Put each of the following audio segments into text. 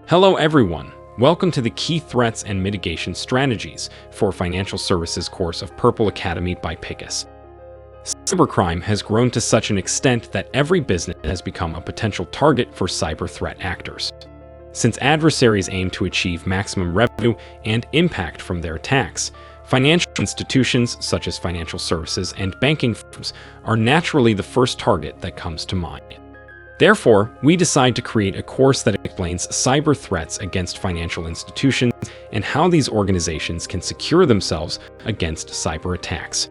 Hello everyone, welcome to the Key Threats and Mitigation Strategies for Financial Services course of Purple Academy by Picus. Cybercrime has grown to such an extent that every business has become a potential target for cyber threat actors. Since adversaries aim to achieve maximum revenue and impact from their attacks, financial institutions such as financial services and banking firms are naturally the first target that comes to mind. Therefore, we decide to create a course that explains cyber threats against financial institutions and how these organizations can secure themselves against cyber attacks.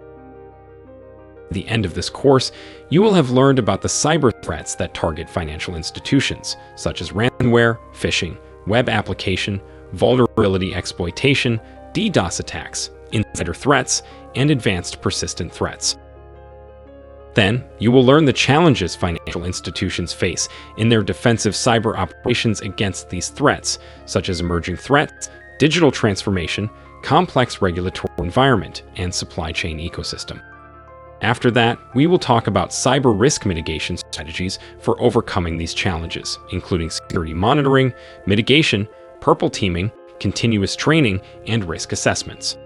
At the end of this course, you will have learned about the cyber threats that target financial institutions, such as ransomware, phishing, web application, vulnerability exploitation, DDoS attacks, insider threats, and advanced persistent threats. Then, you will learn the challenges financial institutions face in their defensive cyber operations against these threats, such as emerging threats, digital transformation, complex regulatory environment, and supply chain ecosystem. After that, we will talk about cyber risk mitigation strategies for overcoming these challenges, including security monitoring, mitigation, purple teaming, continuous training, and risk assessments.